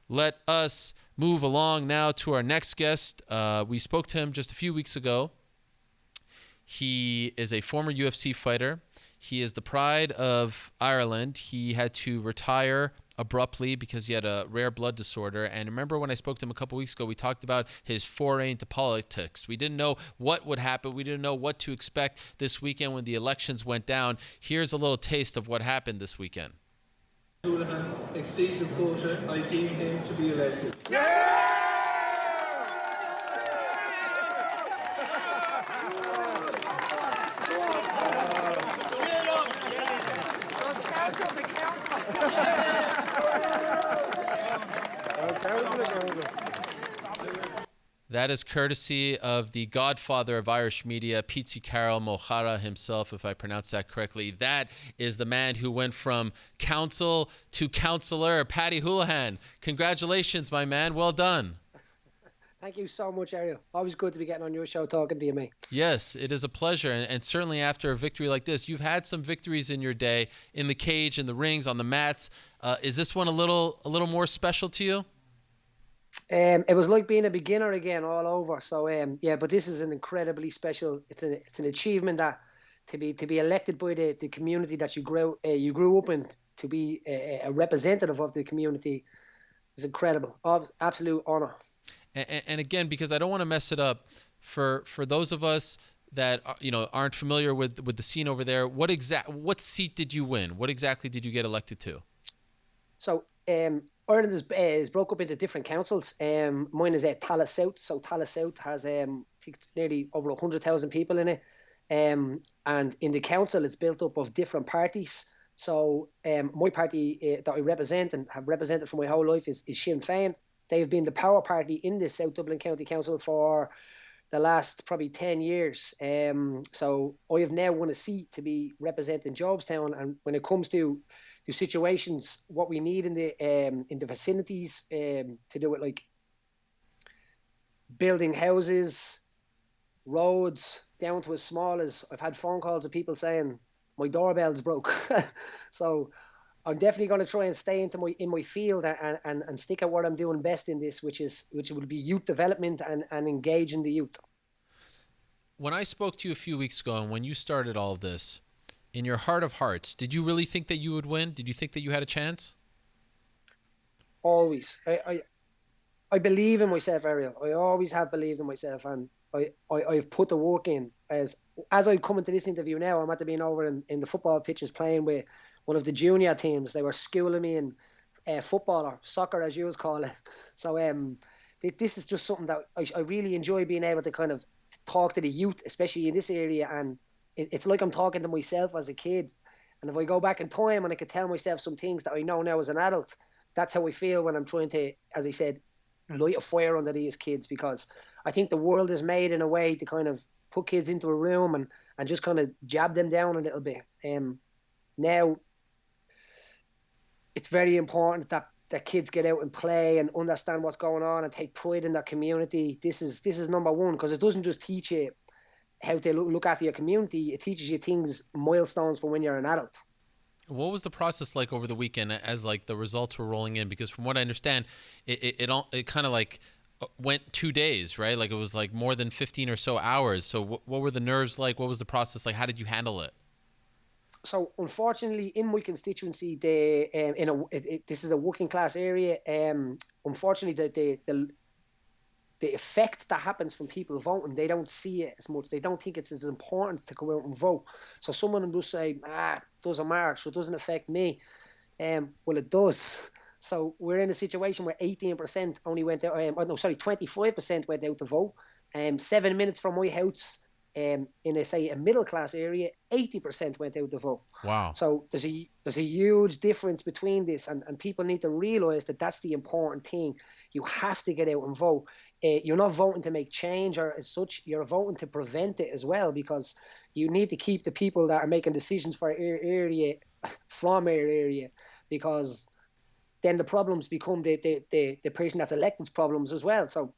let us move along now to our next guest. We spoke to him just a few weeks ago. He is a former UFC fighter. He is the pride of Ireland. He had to retire abruptly because he had a rare blood disorder. And remember when I spoke to him a couple weeks ago, we talked about his foray into politics. We didn't know what would happen. We didn't know what to expect this weekend when the elections went down. Here's a little taste of what happened this weekend. Holohan exceeded the quota. I deem him to be elected. That is courtesy of the godfather of Irish media, Pizzi Carroll Mohara himself, if I pronounce that correctly. That is the man who went from counsel to counselor, Paddy Holohan. Congratulations, my man. Well done. Thank you so much, Ariel. Always good to be getting on your show talking to you, mate. Yes, it is a pleasure. And certainly after a victory like this, you've had some victories in your day, in the cage, in the rings, on the mats. Is this one a little more special to you? It was like being a beginner again all over. So yeah, but this is an incredibly special. It's an achievement that to be elected by the community that you grew up in, to be a representative of the community is incredible. Absolute honor. And again, because I don't want to mess it up, for those of us that aren't familiar with the scene over there, what seat did you win? What exactly did you get elected to? So Ireland is broke up into different councils. Mine is at Tallaght South. So Tallaght South has I think it's nearly over 100,000 people in it. And in the council, it's built up of different parties. So my party that I represent and have represented for my whole life is Sinn Féin. They've been the power party in the South Dublin County Council for the last probably 10 years. So I have now won a seat to be representing Jobstown. And when it comes to situations, what we need in the vicinities to do it, like building houses, roads, down to as small as I've had phone calls of people saying my doorbell's broke. So I'm definitely going to try and stay in my field and stick at what I'm doing best in this, which would be youth development and engaging the youth. When I spoke to you a few weeks ago and when you started all of this, in your heart of hearts, did you really think that you would win? Did you think that you had a chance? Always. I believe in myself, Ariel. I always have believed in myself, and I've put the work in. As I come into this interview now, I'm at being over in the football pitches playing with one of the junior teams. They were schooling me in football or soccer, as you always call it. So this is just something that I really enjoy, being able to kind of talk to the youth, especially in this area. And it's like I'm talking to myself as a kid. And if I go back in time and I could tell myself some things that I know now as an adult, that's how I feel when I'm trying to, as I said, light a fire under these kids, because I think the world is made in a way to kind of put kids into a room and just kind of jab them down a little bit. Now, it's very important that kids get out and play and understand what's going on and take pride in their community. This is number one, because it doesn't just teach you how to look after your community. It teaches you things, milestones for when you're an adult. What was the process like over the weekend as like the results were rolling in? Because from what I understand, it kind of like went 2 days, right? Like it was like more than 15 or so hours. So what were the nerves like? What was the process like? How did you handle it? So unfortunately, in my constituency, this is a working class area. Unfortunately, the effect that happens from people voting, they don't see it as much. They don't think it's as important to go out and vote. So someone will just say, doesn't matter, so it doesn't affect me. Well, it does. So we're in a situation where 18% only went out, 25% went out to vote. 7 minutes from my house, in a middle class area, 80% went out to vote. Wow. So there's a huge difference between this, and people need to realise that that's the important thing. You have to get out and vote. You're not voting to make change or as such, you're voting to prevent it as well, because you need to keep the people that are making decisions for our area from our area, because then the problems become the person that's elected's problems as well. So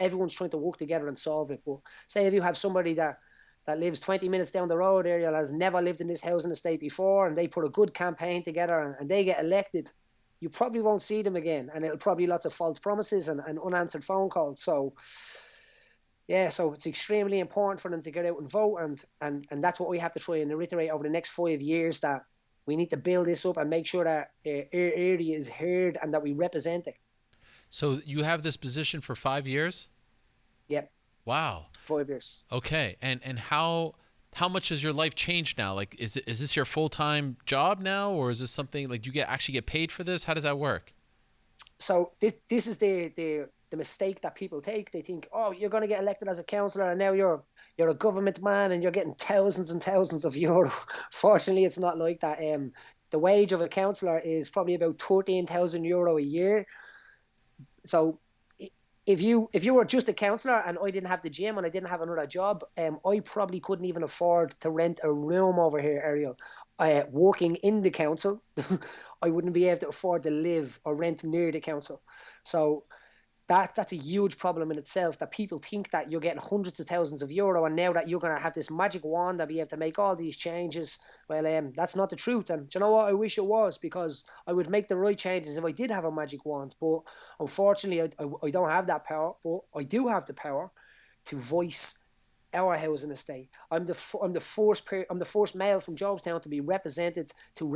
everyone's trying to work together and solve it. But say if you have somebody that lives 20 minutes down the road, Ariel, has never lived in this housing estate before, and they put a good campaign together and they get elected, you probably won't see them again, and it'll probably lots of false promises and unanswered phone calls. So yeah, so it's extremely important for them to get out and vote, and that's what we have to try and reiterate over the next 5 years, that we need to build this up and make sure that our area is heard and that we represent it. So you have this position for 5 years? Yep. Wow. 5 years. Okay. And how much has your life changed now? Like, is this your full-time job now, or is this something like you actually get paid for this? How does that work? So this is the mistake that people take. They think, oh, you're going to get elected as a councillor, and now you're a government man and you're getting thousands and thousands of euro. Fortunately, it's not like that. The wage of a councillor is probably about €13,000 a year. So if you were just a councillor and I didn't have the gym and I didn't have another job, I probably couldn't even afford to rent a room over here, Ariel. Working in the council, I wouldn't be able to afford to live or rent near the council. So that's a huge problem in itself, that people think that you're getting hundreds of thousands of euro and now that you're going to have this magic wand that be able to make all these changes. Well, that's not the truth. And do you know what? I wish it was, because I would make the right changes if I did have a magic wand. But unfortunately, I don't have that power. But I do have the power to voice our housing estate. I'm the first male from Jobstown to be represented to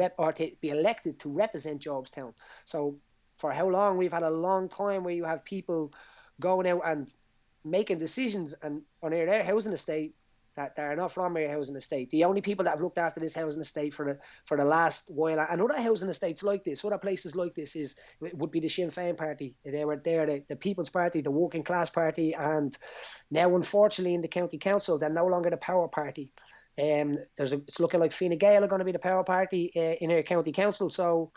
be elected to represent Jobstown. So for how long? We've had a long time where you have people going out and making decisions and on their housing estate that are not from their housing estate. The only people that have looked after this housing estate for the last while, and other housing estates like this, other places like this, would be the Sinn Féin party. They were there, the People's Party, the Working Class Party, and now unfortunately in the county council they're no longer the power party. It's looking like Fine Gael are going to be the power party in our county council. So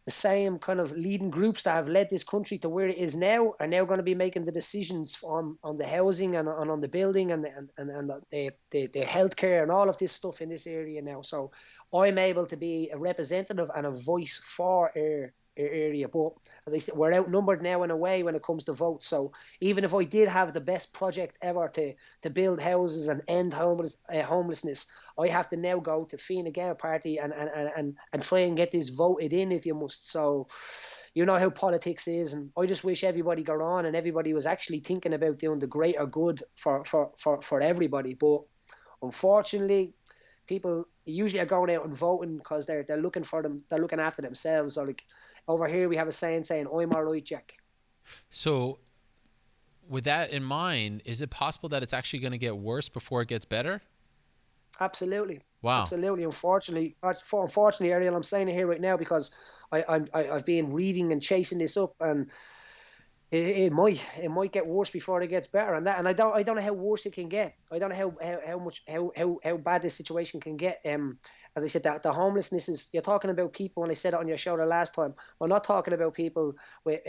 the same kind of leading groups that have led this country to where it is now are now going to be making the decisions on the housing and on the building and the healthcare and all of this stuff in this area now. So I'm able to be a representative and a voice for our area. But as I said, we're outnumbered now in a way when it comes to votes. So even if I did have the best project ever to build houses and end homelessness, I have to now go to Fine Gael party and try and get this voted in if you must. So you know how politics is, and I just wish everybody got on and everybody was actually thinking about doing the greater good for everybody. But unfortunately, people usually are going out and voting because they're looking for them, they're looking after themselves. So like over here we have a saying I'm all right, Jack. So with that in mind, is it possible that it's actually going to get worse before it gets better? Absolutely. Wow. Absolutely. Unfortunately, Ariel, I'm saying it here right now because I've been reading and chasing this up, and it might get worse before it gets better. And I don't know how worse it can get. I don't know how bad this situation can get. As I said, that the homelessness is, you're talking about people, and I said it on your show the last time, we're not talking about people with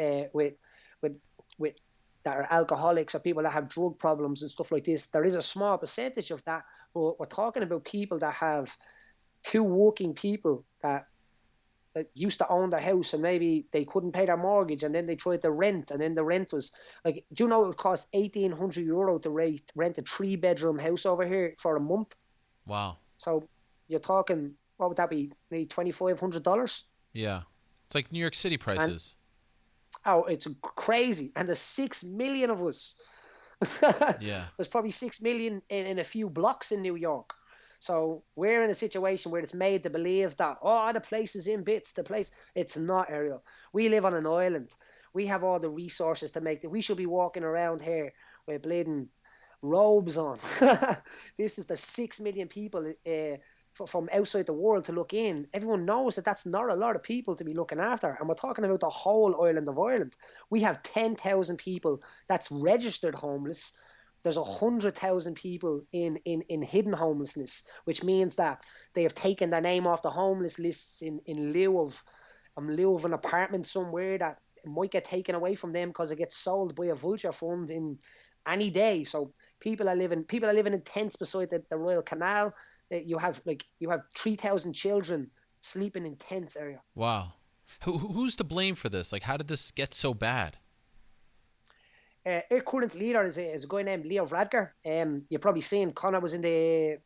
that are alcoholics or people that have drug problems and stuff like this. There is a small percentage of that, but we're talking about people that have two working people that used to own their house, and maybe they couldn't pay their mortgage, and then they tried to rent, and then the rent was like, do you know it would cost €1,800 to rent a 3-bedroom house over here for a month? Wow. So you're talking, what would that be, maybe $2,500? Yeah, it's like New York City prices. It's crazy. And there's 6 million of us. Yeah. There's probably 6 million in a few blocks in New York. So we're in a situation where it's made to believe that, the place is in bits. It's not, Ariel. We live on an island. We have all the resources to make it. We should be walking around here with bleeding robes on. There's 6 million people from outside the world to look in. Everyone knows that that's not a lot of people to be looking after, and we're talking about the whole island of Ireland. We have 10,000 people that's registered homeless. There's 100,000 people in hidden homelessness, which means that they have taken their name off the homeless lists in lieu of an apartment somewhere that might get taken away from them because it gets sold by a vulture fund in any day. So people are living in tents beside the Royal Canal. You have 3,000 children sleeping in tents area. Wow. Who's to blame for this? Like, how did this get so bad? Our current leader is a guy named Leo Varadkar. You've probably seen Conor was in the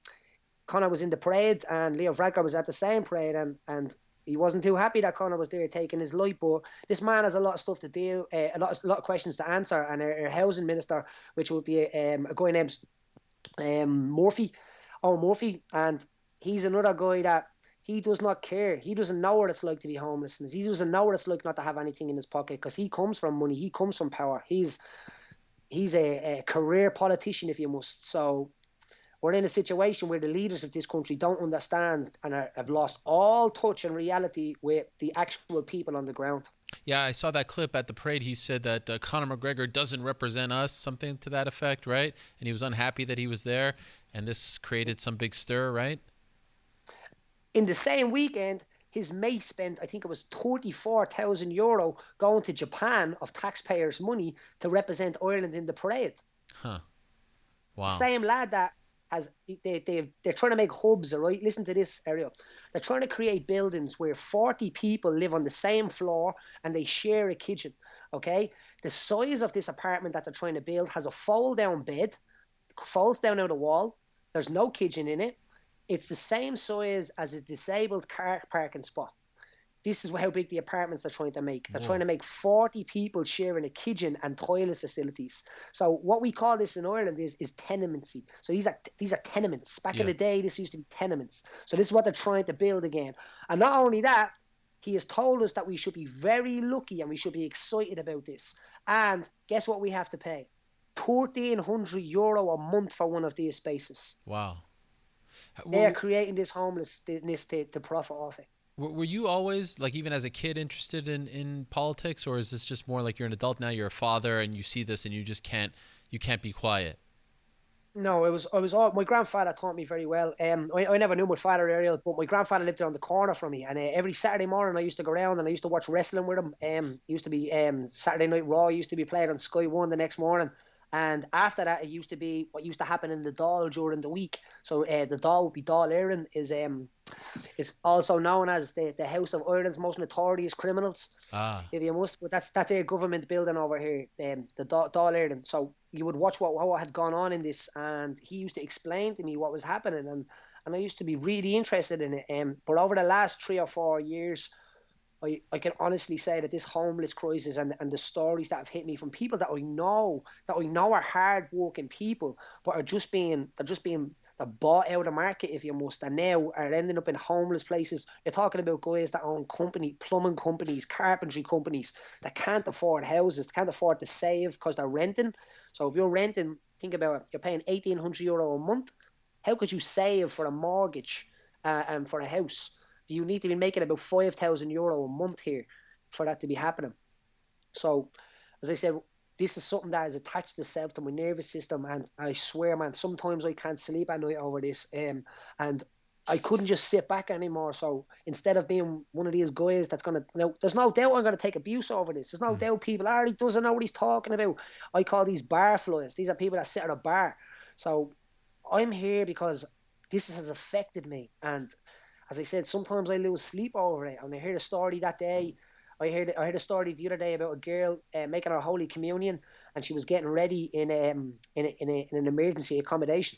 parade, and Leo Varadkar was at the same parade, and he wasn't too happy that Conor was there taking his life. But this man has a lot of stuff to deal, a lot of questions to answer. And our housing minister, which would be a guy named Murphy, and he's another guy that he does not care. He doesn't know what it's like to be homeless. He doesn't know what it's like not to have anything in his pocket, because he comes from money. He comes from power. He's a career politician, if you must. So we're in a situation where the leaders of this country don't understand and have lost all touch and reality with the actual people on the ground. Yeah, I saw that clip at the parade. He said that Conor McGregor doesn't represent us, something to that effect, right? And he was unhappy that he was there, and this created some big stir, right? In the same weekend, his mate spent, I think it was €34,000 going to Japan of taxpayers' money to represent Ireland in the parade. Huh. Wow. Same lad that they're trying to make hubs, all right? Listen to this, Ariel. They're trying to create buildings where 40 people live on the same floor and they share a kitchen, okay? The size of this apartment that they're trying to build has a fold-down bed, folds down out the wall. There's no kitchen in it. It's the same size as a disabled car parking spot. This is how big the apartments they're trying to make. They're trying to make 40 people sharing a kitchen and toilet facilities. So what we call this in Ireland is tenemency. So these are tenements. Back in the day, this used to be tenements. So this is what they're trying to build again. And not only that, he has told us that we should be very lucky and we should be excited about this. And guess what we have to pay? €1,300 a month for one of these spaces. Wow. They're creating this homelessness to profit off it. Were you always, like, even as a kid, interested in politics, or is this just more like you're an adult now, you're a father, and you see this and you just can't be quiet? No, I was all, my grandfather taught me very well. I never knew my father, Ariel, but my grandfather lived around the corner from me, and every Saturday morning I used to go around and I used to watch wrestling with him. It used to be Saturday Night Raw used to be played on Sky One the next morning. And after that, it used to be what used to happen in the Dáil during the week. So the Dáil would be Dáil Éireann, is also known as the House of Ireland's most notorious criminals, if you must. But that's a government building over here, the Dáil Éireann. So you would watch what had gone on in this, and he used to explain to me what was happening, and I used to be really interested in it. But over the last 3 or 4 years, I can honestly say that this homeless crisis and the stories that have hit me from people that I know are hard working people, but they're bought out of the market, if you must, and now are ending up in homeless places. You're talking about guys that own plumbing companies, carpentry companies, that can't afford houses, can't afford to save because they're renting. So if you're renting, think about it, you're paying €1,800 a month. How could you save for a mortgage and for a house? You need to be making about €5,000 a month here for that to be happening. So, as I said, this is something that is attached itself to my nervous system, and I swear, man, sometimes I can't sleep at night over this, and I couldn't just sit back anymore. So instead of being one of these guys that's going to, there's no doubt I'm going to take abuse over this. There's no doubt people he doesn't know what he's talking about. I call these bar flies. These are people that sit at a bar. So I'm here because this has affected me, and as I said, sometimes I lose sleep over it. And I heard a story that day. I heard a story the other day about a girl making her Holy Communion, and she was getting ready in an emergency accommodation,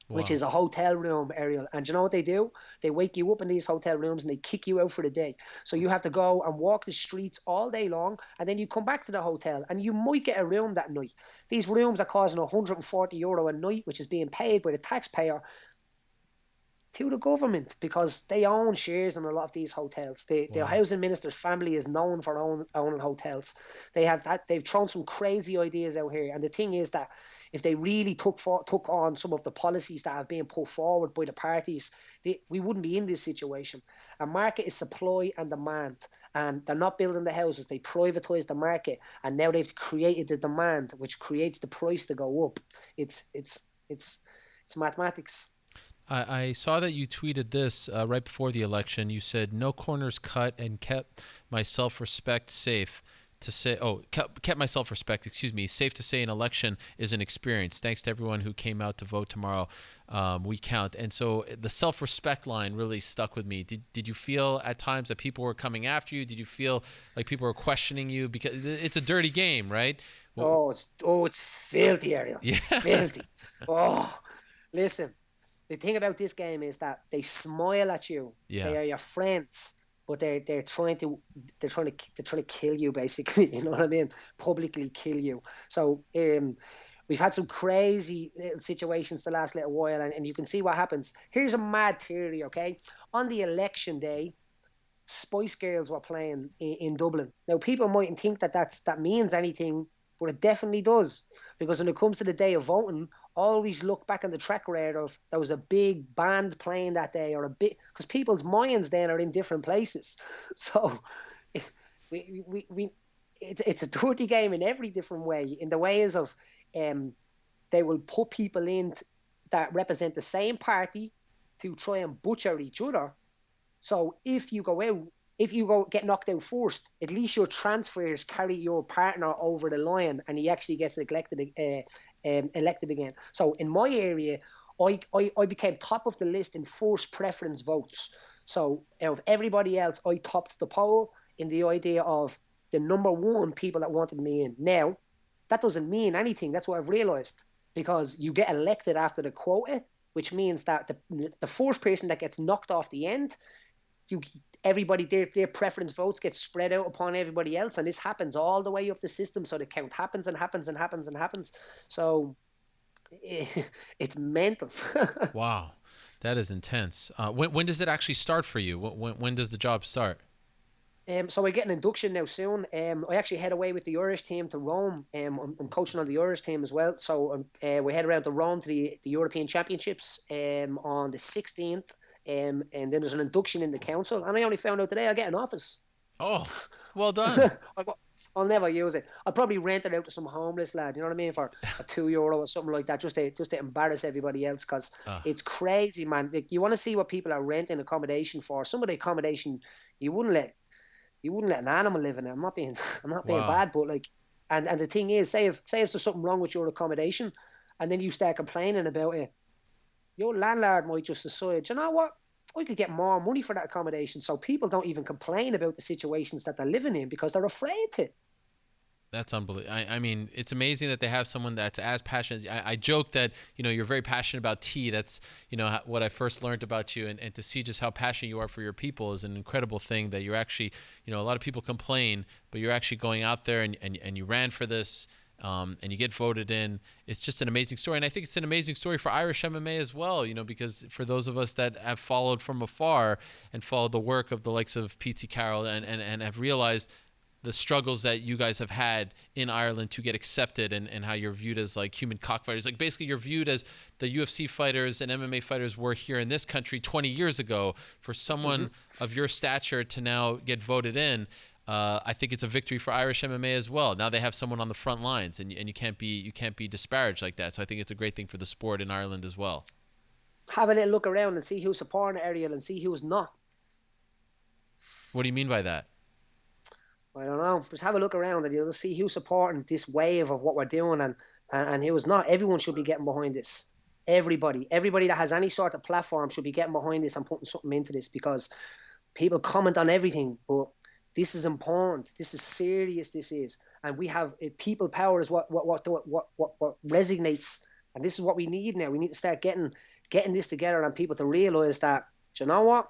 which is a hotel room, Ariel. And you know what they do? They wake you up in these hotel rooms and they kick you out for the day. So you have to go and walk the streets all day long, and then you come back to the hotel, and you might get a room that night. These rooms are costing €140 a night, which is being paid by the taxpayer to the government, because they own shares in a lot of these hotels. The housing minister's family is known for owning hotels. They've thrown some crazy ideas out here, and the thing is that if they really took on some of the policies that have been put forward by the parties, we wouldn't be in this situation. A market is supply and demand, and they're not building the houses. They privatise the market, and now they've created the demand, which creates the price to go up. It's mathematics. I saw that you tweeted this right before the election. You said, "No corners cut and kept my self-respect safe to say." Oh, kept my self-respect. Excuse me. Safe to say, an election is an experience. Thanks to everyone who came out to vote tomorrow. We count. And so the self-respect line really stuck with me. Did you feel at times that people were coming after you? Did you feel like people were questioning you? Because it's a dirty game, right? Well, it's filthy, Ariel. Yeah. Filthy. Listen. The thing about this game is that they smile at you. Yeah. They are your friends, but they're trying to kill you basically. You know what I mean? Publicly kill you. So we've had some crazy little situations the last little while, and you can see what happens. Here's a mad theory, okay? On the election day, Spice Girls were playing in Dublin. Now, people mightn't think that means anything, but it definitely does. Because when it comes to the day of voting, always look back on the track record of there was a big band playing that day, or a bit, because people's minds then are in different places. So it's a dirty game in every different way. In the ways of they will put people in that represent the same party to try and butcher each other. So if you get knocked out first, at least your transfers carry your partner over the line, and he actually gets elected again. So in my area, I became top of the list in first preference votes. So out of everybody else, I topped the poll in the idea of the number one people that wanted me in. Now, that doesn't mean anything. That's what I've realised, because you get elected after the quota, which means that the first person that gets knocked off the end, everybody their preference votes get spread out upon everybody else, and this happens all the way up the system. So the count happens and happens and happens and happens. So it's mental. Wow, that is intense. When does it actually start for you? When does the job start? So I get an induction now soon. I actually head away with the Irish team to Rome. I'm coaching on the Irish team as well. So we head around to Rome to the European Championships on the 16th. And then there's an induction in the council. And I only found out today I get an office. Oh, well done. I'll never use it. I'll probably rent it out to some homeless lad, you know what I mean, for a €2 or something like that, just to embarrass everybody else, because it's crazy, man. Like, you want to see what people are renting accommodation for. Some of the accommodation you wouldn't let an animal live in it. I'm not being bad, but like, and the thing is, say if there's something wrong with your accommodation, and then you start complaining about it, your landlord might just decide, you know what, I could get more money for that accommodation. So people don't even complain about the situations that they're living in because they're afraid to. That's unbelievable. I mean, it's amazing that they have someone that's as passionate. I joke that, you're very passionate about tea. That's, what I first learned about you. And to see just how passionate you are for your people is an incredible thing, that you're actually, a lot of people complain, but you're actually going out there and you ran for this, and you get voted in. It's just an amazing story. And I think it's an amazing story for Irish MMA as well, because for those of us that have followed from afar and followed the work of the likes of P.T. Carroll and have realized the struggles that you guys have had in Ireland to get accepted, and how you're viewed as like human cockfighters. Like, basically you're viewed as the UFC fighters and MMA fighters were here in this country 20 years ago. For someone of your stature to now get voted in, I think it's a victory for Irish MMA as well. Now they have someone on the front lines, and you can't be disparaged like that. So I think it's a great thing for the sport in Ireland as well. Have a little look around and see who's supporting Ariel and see who's not. What do you mean by that? I don't know. Just have a look around and you'll just see who's supporting this wave of what we're doing and who's not. Everyone should be getting behind this. Everybody that has any sort of platform should be getting behind this and putting something into this, because people comment on everything, but this is important. This is serious. This is, and we have people power is what resonates, and this is what we need now. We need to start getting this together and people to realize that, do you know what?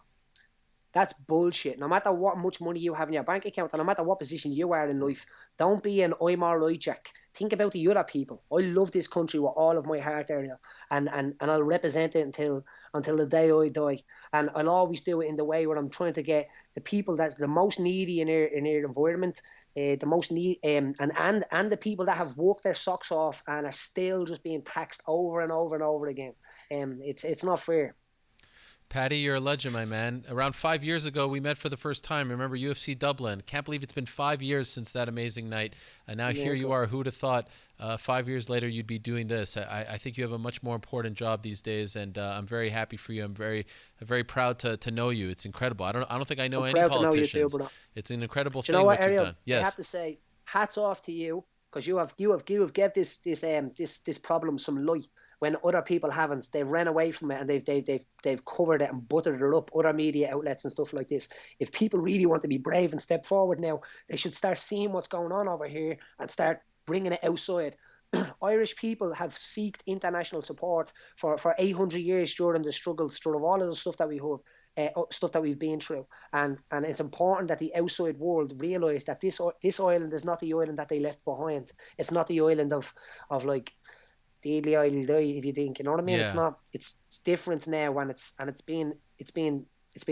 That's bullshit. No matter what much money you have in your bank account, and no matter what position you are in life, don't be an I'm all right Jack. Think about the other people. I love this country with all of my heart, Ariel, and I'll represent it until the day I die. And I'll always do it in the way where I'm trying to get the people that's the most needy in their environment, the most need, and the people that have worked their socks off and are still just being taxed over and over and over again. It's not fair. Paddy, you're a legend, my man. Around 5 years ago, we met for the first time. Remember UFC Dublin? Can't believe it's been 5 years since that amazing night. And now here you are. Who would have thought 5 years later you'd be doing this? I think you have a much more important job these days, and I'm very happy for you. I'm very proud to know you. It's incredible. I don't think I know any politicians. Know you too, it's an incredible thing what Ariel, you've done. Yes. I have to say, hats off to you, because you have given this problem some light. When other people haven't, they've ran away from it and they've covered it and buttered it up, other media outlets and stuff like this. If people really want to be brave and step forward now, they should start seeing what's going on over here and start bringing it outside. Irish people have sought international support for 800 years during the struggles, through all of the stuff that we have, stuff that we've been through, and it's important that the outside world realise that this island is not the island that they left behind. It's not the island of like Deadly Isle die, if you think, you know what I mean. It's Yeah. not. It's different now, and it's been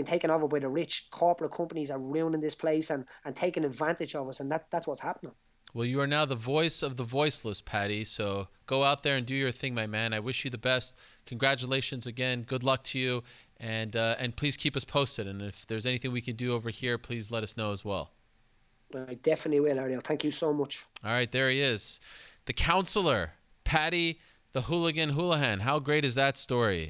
taken over by the rich. Corporate companies are ruining this place and taking advantage of us, and that's what's happening. Well, you are now the voice of the voiceless, Paddy. So go out there and do your thing, my man. I wish you the best. Congratulations again. Good luck to you, and please keep us posted. And if there's anything we can do over here, please let us know as well. I definitely will, Ariel. Thank you so much. All right, there he is, the counselor, Paddy the Hooligan Holohan. How great is that story?